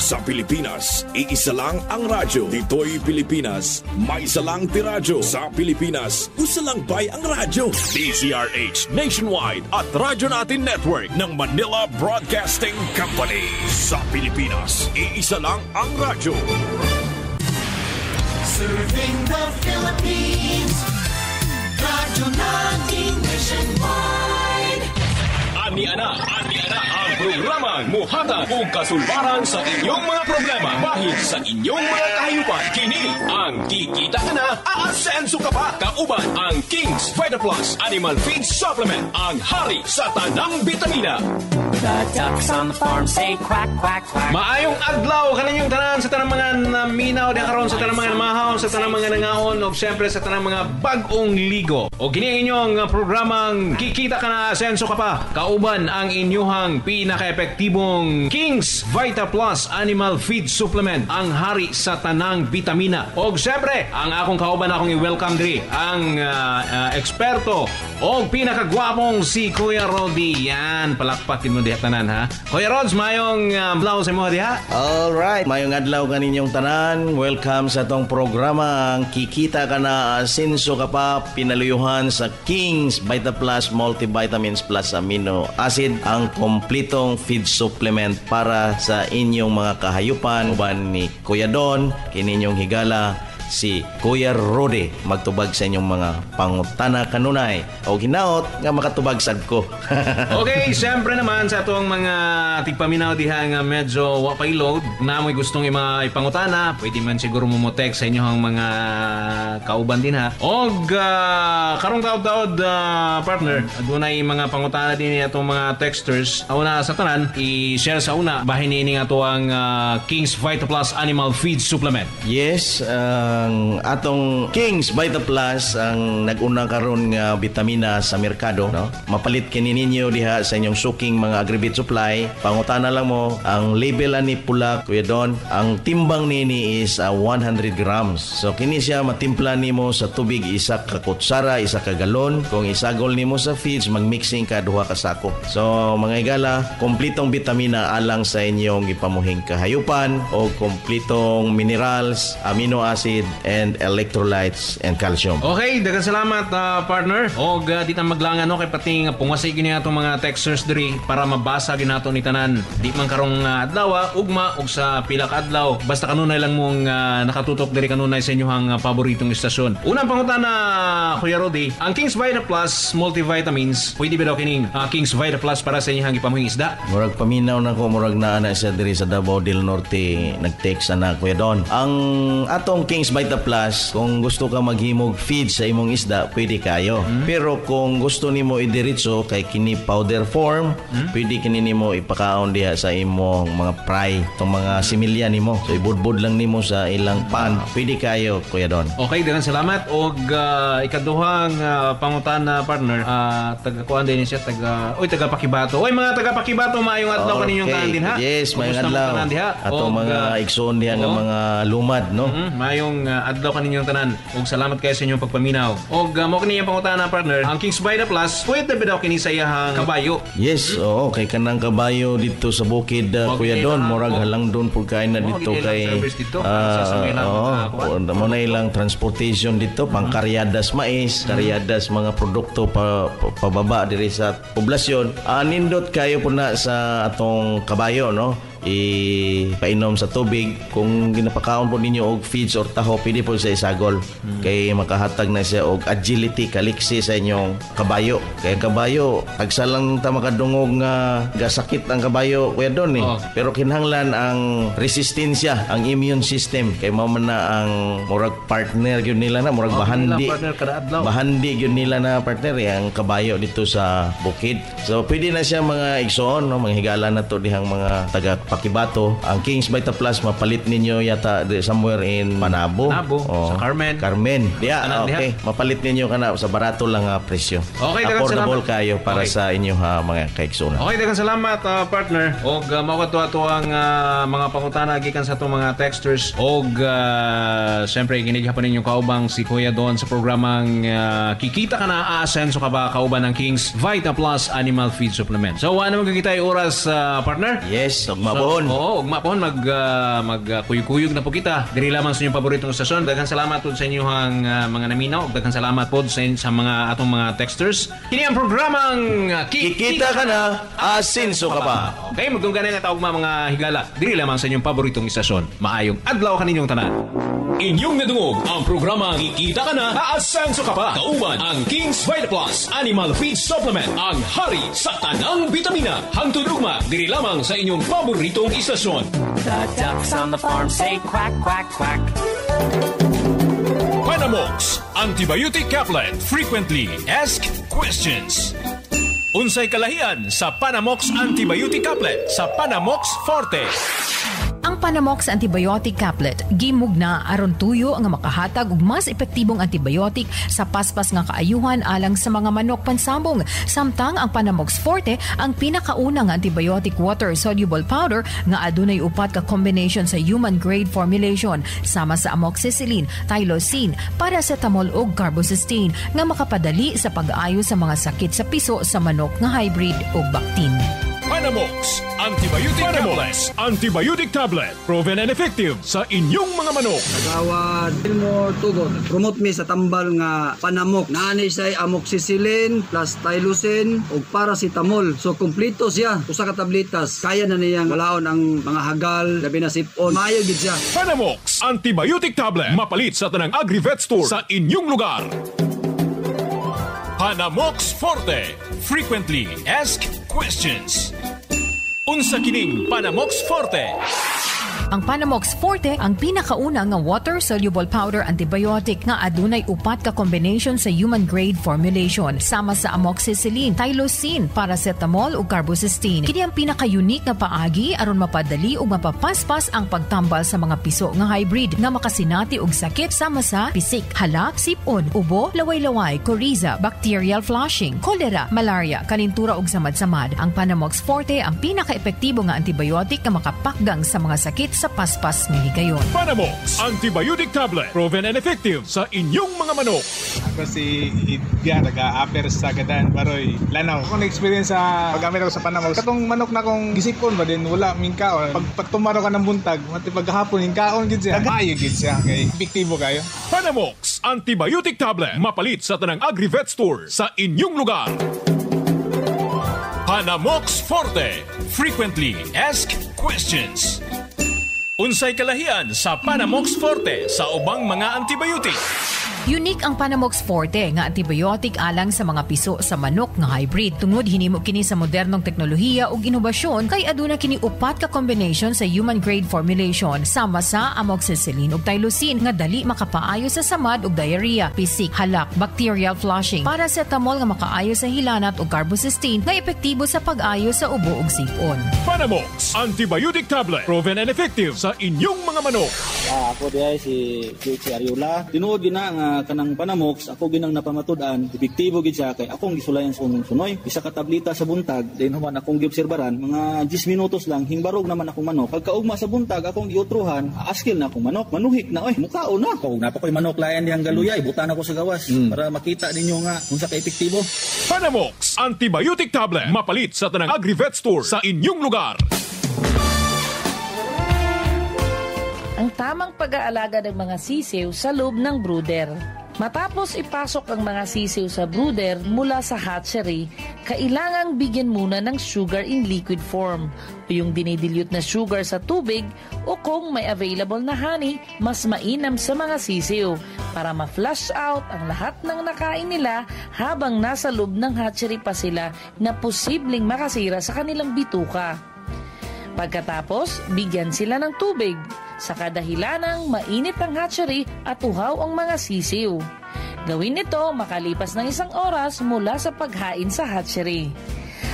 Sa Pilipinas, iisa lang ang radyo. Dito'y Pilipinas, may isa lang tiradyo. Sa Pilipinas, usa lang bay ang radyo. DZRH Nationwide at Radyo Natin Network ng Manila Broadcasting Company. Sa Pilipinas, iisa lang ang radyo. Serving the Philippines, Radyo Natin Nationwide. Ani-ana ang programang muhatag og kasulbaran sa inyong mga problema bahin sa inyong mga kahayupan. Kini ang Kikita Ka Na, Aasenso Ka Pa. Kauban ang King's Vita Plus Animal Feed Supplement, ang hari sa tanang bitamina. The ducks on the farm say quack, quack, quack. Maayong adlaw kaninyong tanan sa tanang mga minaw di karon sa tanang mga mahaw, sa tanang mga nangaon o siyempre sa tanang mga bag-ong ligo. O kini inyong programang Kikita Ka Na, Aasenso Ka Pa. Kauban ang inyuhang pinaka-epektibong King's Vita Plus Animal Feed Supplement, ang hari sa tanang bitamina. O siyempre, ang akong kauban akong i-welcome diri ang eksperto o pinakagwapong si Kuya Rodi. Yan, palakpakin mo diha tanan ha. Kuya Rods, mayong adlaw sa mo diha. Alright, mayong adlaw kaninyong tanan. Welcome sa tong programa ang Kikita Ka Na, Aasenso Ka Pa, pinaluyuhan sa King's Vita Plus Multivitamins Plus Amino Acid, ang kompletong feed supplement para sa inyong mga kahayupan. Uban ni Kuya Don, kininyong higala si Kuya Rodi, magtubag sa inyong mga pangutana kanunay o ginaot nga makatubag sad ko. Okay, siyempre naman sa itong mga tigpaminaw diha nga medyo wapay load na mo'y gustong ipangutana, pwede man siguro mumotek sa inyong mga kauban din ha. O karong taod-taod partner, adunay mga pangutana din itong mga texters. Una sa tanan, i-share sa una bahin ini nga ito ang King's Vita Plus Animal Feed Supplement. Yes, ang atong King's Vita Plus ang nag-una karon nga bitamina sa merkado, no? Mapalit kini ninyo diha sa inyong suking mga agribit supply. Pangutana lang mo, ang label ani pula, Kuya Don, ang timbang nini is 100 grams. So kini siya matimpla nimo sa tubig isa ka kutsara, isa ka galon. Kung isagol nimo sa feeds, magmixing ka duha ka sako. So mga igala, kompletong bitamina alang sa inyong ipamuhing kahayupan o kompletong minerals, amino acid and electrolytes and calcium. Okay, daghang salamat partner. Og di ta maglangan no kay pating pungwasay gini atong mga texters diri para mabasa ginato ni tanan. Di man karong adlaw ugma og sa pila ka adlaw, basta kanunay lang mong nakatutok diri kanunay sa inyong paboritong istasyon. Unang pangutana, Kuya Rodi, ang King's Vita Plus multivitamins, pwede ba daw kining King's Vita Plus para sa inyong ipamuhing isda? Murag paminaw na ko, murag na ana siya diri sa Davao del Norte, nag-text na Kuya Don. Ang atong King's Vita Plus, kung gusto ka maghimog feed sa imong isda, pwede kayo. Pero kung gusto nimo idiretso kay kini powder form, pwede kini nimo ipakaon diha sa imong mga fry, tong mga similya nimo. So ibudbud lang nimo sa ilang pan. Pwede kayo, Kuya Don. Okay, daghang salamat. Og ikaduhang pangutana partner, taga-kuan din siya, taga Pakibato. Oy mga taga Pakibato, maayong adlaw kaninyong tanan din ha. Yes, maayong adlaw. Atong mga igsoon diha nga mga lumad, no. Maayong adlaw kaninyong tanan. Og salamat kayo sa inyong pagpaminaw. Og mo kini ang pangutana partner, ang King's Vita Plus, pwede ba daw kini sa iyang kabayo? Yes, oo, kay kanang kabayo dito sa bukid, Kuya Don, murag halang doon pud kain na dito kay mo na ilang transportation dito, pang karyadas mais, karyadas mga produkto pababa diri sa poblasyon. Nindot kayo po na sa atong kabayo, no? Ipainom sa tubig. Kung ginapakaon po ninyo og feeds or taho, pwede po sa isagol kay makahatag na siya og agility, kaliksi sa inyong kabayo. Kaya kabayo, tagsa lang ta makadungog nga gasakit ang kabayo, Kuya Don eh. Pero kinahanglan ang resistensya, ang immune system, kay mao man na ang murag partner gyud nila na, murag bahandi gyud nila na partner ang kabayo dito sa bukid. So pwede na siya mga igsoon, no? Mga higala na to dihang mga taga Pakibato. Ang King's Vita Plus mapalit ninyo yata somewhere in Manabo. Sa Carmen. Okay. Mapalit ninyo kana sa barato lang presyo. Okay, affordable kayo para sa inyo mga kaiksuna. Okay, daghang salamat partner. Og mao ato ang mga pangutana gikan sa atong mga texters. Og syempre ginigihapon ninyo kaubang si Kuya Don sa programang Kikita Ka Na, Aasenso Ka Pa, kauban ng King's Vita Plus Animal Feed Supplement. So ano magkikita oras partner? Yes, mabot pohon. Oo, ugma pohon magkuyog-kuyog na po kita. Diri lamang sa inyong paboritong istasyon. Daghang salamat po sa inyong mga naminaw. Daghang salamat po sa mga atong mga texters. Kini ang programang Kikita ka na, asenso ka pa. Okay, magtunggan na tawag mga higala. Diri lamang sa inyong paboritong istasyon. Maayong adlaw kaninyong tanan. Inyong nadungog ang programang Kikita ka na, aasenso ka pa. Kauban ang King's Vita Plus Animal Feed Supplement, ang hari sa tanang bitamina. Hangtod ugma, diri lamang sa inyong paboritong istasyon. The ducks on the farm say quack, quack, quack. Panamox Antibiotic Caplet. Frequently Asked Questions. Unsay kalahian sa Panamox Antibiotic Caplet sa Panamox Forte. Ang Panamox Antibiotic Caplet gimugna aron tuyo nga makahatag og mas epektibong antibiotic sa paspas nga kaayuhan alang sa mga manok pansabong. Samtang ang Panamox Forte ang pinakaunang antibiotic water soluble powder nga adunay upat ka combination sa human grade formulation sama sa amoxicillin, tylosin, paracetamol ug carbocysteine nga makapadali sa pag-ayo sa mga sakit sa piso sa manok nga hybrid ug bactin. Panamox Antibiotic Tablet. Proven and effective sa inyong mga manok. Gawad Gilmore Tugon. Promote mi sa tambal nga Panamox. Naanay siya amoxicillin plus tylosin ug paracetamol. So kompleto siya. Usa ka tablitas. Kaya na niyang walaon ang mga hagal, labi na sipon. Maayo gid siya. Panamox Antibiotic Tablet. Mapalit sa tanang Agri-Vet Store sa inyong lugar. Panamox Forte. Frequently Asked Questions. Unsa kining Panamox Forte? Ang Panamox Forte ang pinakauna nga water-soluble powder antibiotic nga adunay upat ka combination sa human grade formulation sama sa amoxicillin, tylosin, paracetamol ug carbocysteine. Kini ang pinaka-unique nga paagi aron mapadali ug mapapaspas ang pagtambal sa mga piso nga hybrid nga makasinati og sakit sama sa pisik, halak, sipon, ubo, laway-laway, coriza, bacterial flushing, cholera, malaria, kanintura ug samad-samad. Ang Panamox Forte ang pinaka-epektibo nga antibiotic nga makapakgang sa mga sakit sa paspas nga higayon. Panamox Antibiotic Tablet. Proven and effective sa inyong mga manok. Ako si Idya, taga-upper sa Gadan, Baroy, Lanao. Ako na-experience sa paggamit ako sa Panamox. Katong manok na kong gisipon ba din, wala mingkaon. Pag tumaro ka ng buntag, mati paghapon, mingkaon gid siya. Maayo gid siya. Okay, epektibo kayo. Panamox Antibiotic Tablet. Mapalit sa tanang Agri-Vet Store sa inyong lugar. Panamox Forte. Frequently Asked Questions. Unsay kalahian sa Panamox Forte sa ubang mga antibiotic? Unique ang Panamox Forte nga antibiotic alang sa mga piso sa manok nga hybrid. Tungod hinimo kini sa modernong teknolohiya ug inobasyon kay aduna kini upat ka combination sa human grade formulation sama sa amoxicillin ug tylosin nga dali makapaayo sa samad ug diarrhea, pisik, halak, bacterial flushing, paracetamol nga makaayo sa hilanat ug carbocysteine nga epektibo sa pag-ayo sa ubo ug sipon. Panamox Antibiotic Tablet. Proven and effective sa inyong mga manok. Ako diay si Ariola. Tinuod gina nga kanang Panamox, ako ginang napamatud-an, epektibo gid siya kay akong gisulayan sunoy. Isa ka tableta sa buntag, then human akong giobserbaran, mga 10 minutos lang hingbarog naman akong manok. Pagkaugma sa buntag akong giutruhan, askil na akong manok, manuhik na mukao na. Kung napakoy manok layan dihang galuyay, butan ako sa gawas para makita ninyo nga unsa ka epektibo. Panamox Antibiotic Tablet. Mapalit sa tanang Agri-Vet Store sa inyong lugar. Ang tamang pag-aalaga ng mga sisiw sa loob ng brooder. Matapos ipasok ang mga sisiw sa brooder mula sa hatchery, kailangang bigyan muna ng sugar in liquid form o yung dinidilute na sugar sa tubig o kung may available na honey, mas mainam sa mga sisiw para ma-flush out ang lahat ng nakain nila habang nasa loob ng hatchery pa sila na posibleng makasira sa kanilang bituka. Pagkatapos, bigyan sila ng tubig sa kadahilanang mainit ang hatchery at uhaw ang mga sisiw. Gawin ito makalipas ng 1 oras mula sa paghain sa hatchery.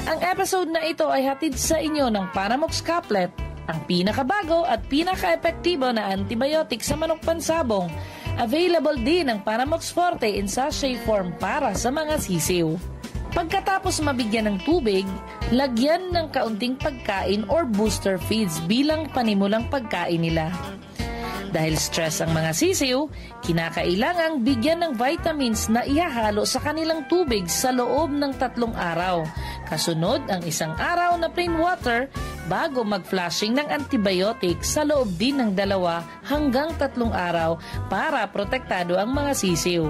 Ang episode na ito ay hatid sa inyo ng Panamox Caplet, ang pinakabago at pinaka-epektibo na antibiotic sa manok pansabong. Available din ang Panamox Forte in sachet form para sa mga sisiw. Pagkatapos mabigyan ng tubig, lagyan ng kaunting pagkain or booster feeds bilang panimulang pagkain nila. Dahil stress ang mga sisiw, kinakailangang bigyan ng vitamins na ihahalo sa kanilang tubig sa loob ng 3 araw. Kasunod ang isang araw na plain water bago mag-flushing ng antibiotic sa loob din ng 2 hanggang 3 araw para protektado ang mga sisiw.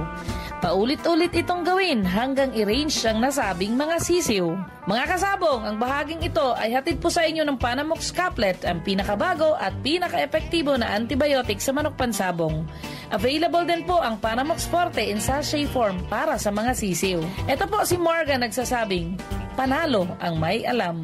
Paulit-ulit itong gawin hanggang i-range ang nasabing mga sisiw. Mga kasabong, ang bahaging ito ay hatid po sa inyo ng Panamox Caplet, ang pinakabago at pinaka-epektibo na antibiotic sa manok pansabong. Available din po ang Panamox Forte in sachet form para sa mga sisiw. Ito po si Morgan nagsasabing, panalo ang may alam.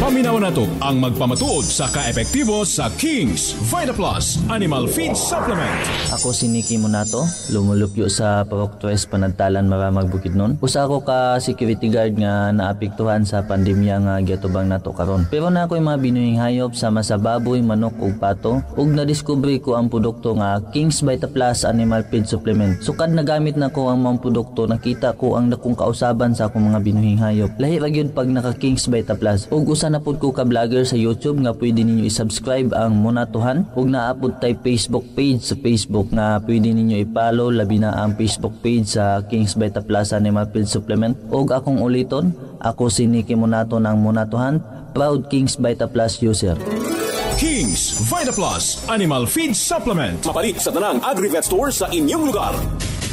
Paminaw na to ang magpamatuod sa kaepektibo sa King's VitaPlus Animal Feed Supplement. Ako si Nicky Monato, lumulupyo sa Proctres Panagtalan Maramag Bukidnon. Usa ko ka security guard nga naapektuhan sa pandemya nga giatubang nato karon. Pero na ako'y mga binuhing hayop sama sa baboy, manok ug pato ug nadiskubre ko ang produkto nga King's VitaPlus Animal Feed Supplement. Sukad nagamit na ko ang mga produkto, nakita ko ang dakong kausaban sa akong mga binuhing hayop. Lahi ra gyud pag naka King's VitaPlus ug usa na pud ko ka vlogger sa YouTube nga pwede ninyo i-subscribe ang Monatohan ug naapod tay Facebook page sa Facebook nga pwede ninyo i-follow, labi na ang Facebook page sa King's VitaPlus Animal Feed Supplement. ug akong uliton, ako si Nicky Monato ng Monatohan, proud King's VitaPlus user. King's VitaPlus Animal Feed Supplement. Mapalit sa tanang Agri-Vet Store sa inyong lugar.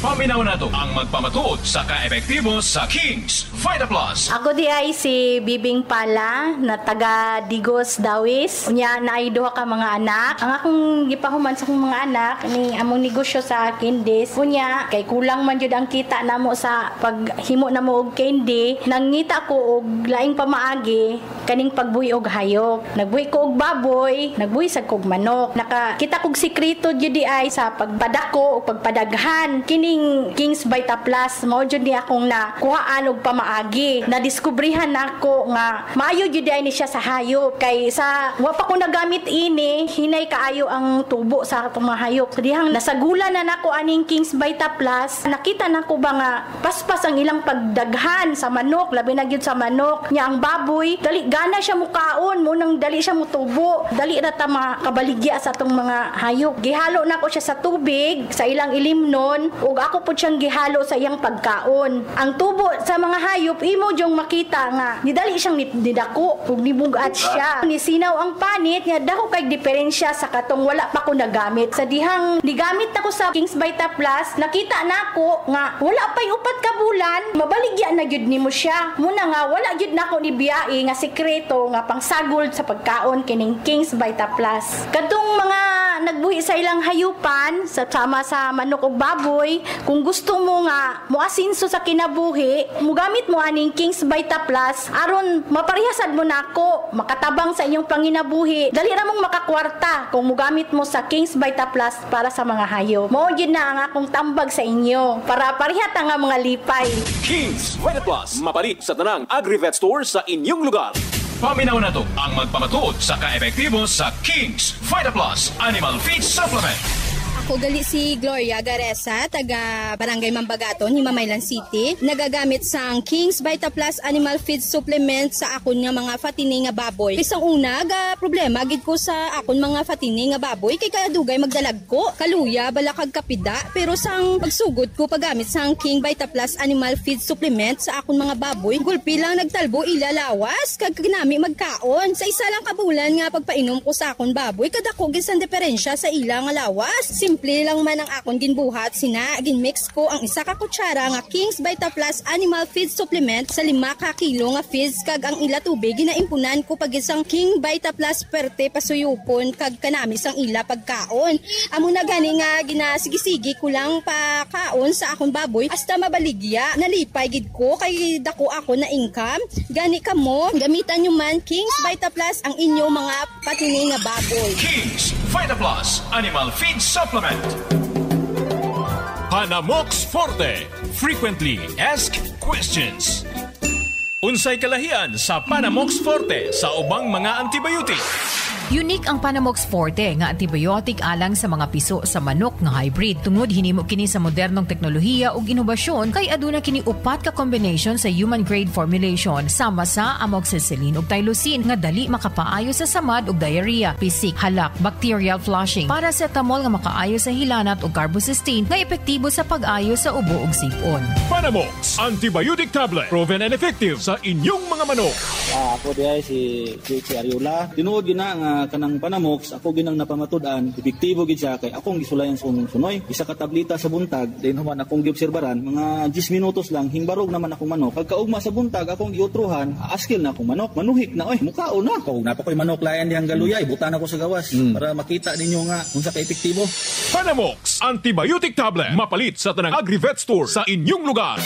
Paminaw na to ang magpamatuod sa kaepektibo sa King's VitaPlus. Ako di ay si Bibing Pala na taga Digos, Dawis. Unya na ay duha ka mga anak. Ang akong gipahuman sa akong mga anak ni among negosyo sa candies. Unya kay kulang man jud ang kita namo sa paghimo namo og candy. Nangita ko og laing pamaagi kaning pagbuhi og hayop. Nagbuhi ko og baboy, nagbuhi sad kog manok. Nakakita kog sikreto jud di ay sa pagpadako o pagpadaghan kini King's VitaPlus. Mao jud ni akong nakuhaan og pamaagi. Nadiskubrihan nako nga maayo jud ay ni siya sa hayop. Kay sa wa pa ko nagamit ini, hinay kaayo ang tubo sa atong mga hayop. So dihang nasagula na nako aning King's VitaPlus, nakita nako ba nga paspas ang ilang pagdaghan sa manok, labi na gyud sa manok. Nya ang baboy, dali gana siya mukaon, mo nang dali siya mutubo, dali ra ta makabaligya sa atong mga hayop. Gihalo nako siya sa tubig, sa ilang ilimnon, ug ako po siyang gihalo sa iyang pagkaon. Ang tubo sa mga hayop, imo jong makita nga nidali siyang nidako ug nibugat siya. Nisinaw ang panit nga dako kay diferensya sa katong wala pa ko nagamit. Sa dihang nigamit nako sa King's VitaPlus, nakita nako nga wala pay 4 ka bulan, mabaligya na gyud nimo siya. Muna nga wala gyud nako ni biyai nga sekreto nga pangsagol sa pagkaon kining King's VitaPlus. Kadtong mga nagbuhi sa ilang hayupan sama sa manok ug baboy, kung gusto mo nga moasinso sa kinabuhi, mugamit mo aning King's VitaPlus aron maparehasad mo nako, makatabang sa inyong panginabuhi. Dali ra mong makakwarta kung mugamit mo sa King's VitaPlus para sa mga hayop. Mao gyud na ang akong tambag sa inyo para parehata nga mga lipay. King's VitaPlus, mapalit sa tanang Agri-Vet Store sa inyong lugar. Paminaw na to ang magpamatuod sa kaepektibo sa King's VitaPlus Animal Feed Supplement. Ako gali si Gloria Garesa, taga Barangay Mambagaton, Himamaylan City. Nagagamit sang King's VitaPlus Animal Feed Supplement sa akon nga mga fatini nga baboy. Isang una, problema gid ko sa akon mga fatini nga baboy kay kadugay magdalag ko. Kaluya, balakag kapida, pero sang pagsugod ko paggamit sang King VitaPlus Animal Feed Supplement sa akon mga baboy, gulpi lang nagtalbo ilalawas, kag ginami magkaon. Sa isa lang kabulan nga pagpainom ko sa akon baboy, kadako gid sang diferensya sa ilang nga lawas. Simple lang man ang akon ginbuhat, ginmix ko ang 1 ka kutsara nga King's VitaPlus Animal Feed Supplement sa 5 ka kilo nga feeds kag ang ila tubig ginaimpunan ko pag isang King VitaPlus Perte pasuyupon kag kanami sang ila pagkaon. Amo na gani nga ginasigisigi ko lang pakaon sa akon baboy hasta mabaligya. Nalipay gid ko kay dako ako na income. Gani kamo, gamitan nyo man King's VitaPlus ang inyong mga patini nga baboy. King's VitaPlus Animal Feed Supplement. Panamox Forte. Frequently asked questions. Unsay kalahian sa Panamox Forte sa ubang mga antibiotic? Unique ang Panamox Forte nga antibiotic alang sa mga piso sa manok nga hybrid. Tungod hinimo kini sa modernong teknolohiya ug inobasyon kay aduna kini upat ka combination sa human grade formulation sama sa amoxicillin ug tylosin nga dali makapaayo sa samad ug diarrhea, pisik, halak, bacterial flushing, paracetamol nga makaayo sa hilanat ug carbocysteine nga epektibo sa pag-ayo sa ubo ug sipon. Panamox Antibiotic Tablet, proven and effective sa inyong mga manok. Ako diay si QC Ariola. Tinuod gina nga kanang Panamox, ako ginang napamatud-an, epektibo gid siya kay akong gisulayan sunoy. Isa ka tableta sa buntag, din human akong giobserbaran mga 10 minutos lang hingbarog naman akong manok. Pagkaugma sa buntag akong giutruhan, askil na akong manok. Manuhik na mukao na. Kung napakoy manok layan dihang galuyay, butan ako sa gawas para makita ninyo nga unsa ka epektibo. Panamox Antibiotic Tablet, mapalit sa tanang Agri-Vet Store sa inyong lugar.